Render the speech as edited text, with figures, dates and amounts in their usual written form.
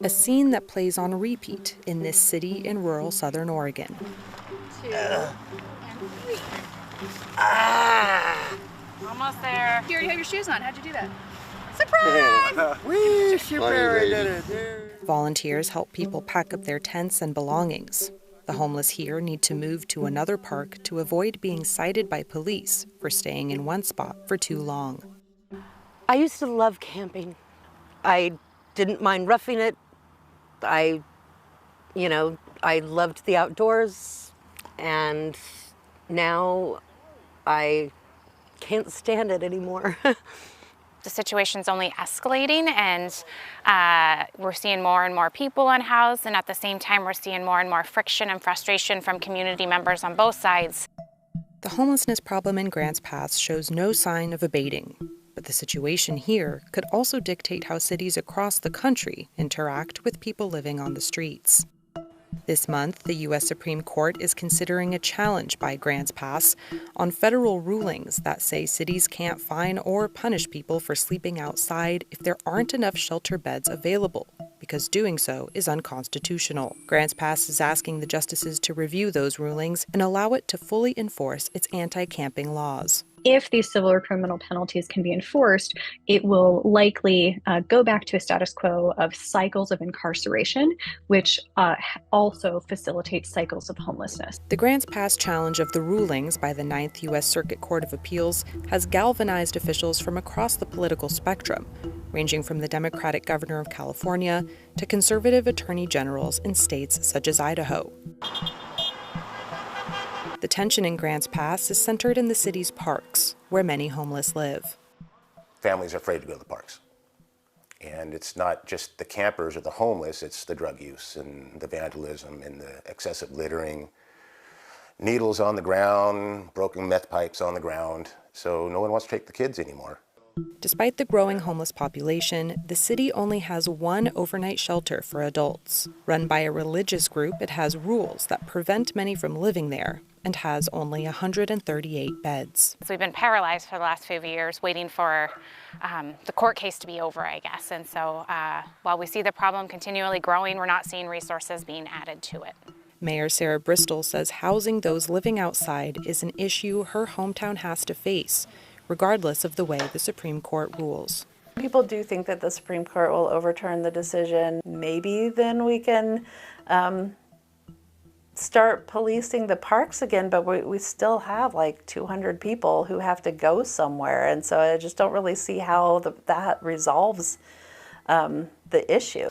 a scene that plays on repeat in this city in rural southern Oregon. 2 and 3. Ah! Almost there. You already have your shoes on. How'd you do that? Surprise! She buried it. Volunteers help people pack up their tents and belongings. The homeless here need to move to another park to avoid being cited by police for staying in one spot for too long. I used to love camping. I didn't mind roughing it. I loved the outdoors, and now I can't stand it anymore. The situation's only escalating, and we're seeing more and more people unhoused, and at the same time we're seeing more and more friction and frustration from community members on both sides. The homelessness problem in Grants Pass shows no sign of abating, but the situation here could also dictate how cities across the country interact with people living on the streets. This month, the U.S. Supreme Court is considering a challenge by Grants Pass on federal rulings that say cities can't fine or punish people for sleeping outside if there aren't enough shelter beds available, because doing so is unconstitutional. Grants Pass is asking the justices to review those rulings and allow it to fully enforce its anti-camping laws. If these civil or criminal penalties can be enforced, it will likely go back to a status quo of cycles of incarceration, which also facilitates cycles of homelessness. The Grants Pass challenge of the rulings by the Ninth U.S. Circuit Court of Appeals has galvanized officials from across the political spectrum, ranging from the Democratic governor of California to conservative attorney generals in states such as Idaho. The tension in Grants Pass is centered in the city's parks, where many homeless live. Families are afraid to go to the parks. And it's not just the campers or the homeless, it's the drug use and the vandalism and the excessive littering, needles on the ground, broken meth pipes on the ground. So no one wants to take the kids anymore. Despite the growing homeless population, the city only has one overnight shelter for adults. Run by a religious group, it has rules that prevent many from living there and has only 138 beds. So we've been paralyzed for the last few years waiting for the court case to be over, I guess. And so while we see the problem continually growing, we're not seeing resources being added to it. Mayor Sarah Bristol says housing those living outside is an issue her hometown has to face, regardless of the way the Supreme Court rules. People do think that the Supreme Court will overturn the decision. Maybe then we can start policing the parks again, but we still have like 200 people who have to go somewhere, and so I just don't really see how that resolves the issue.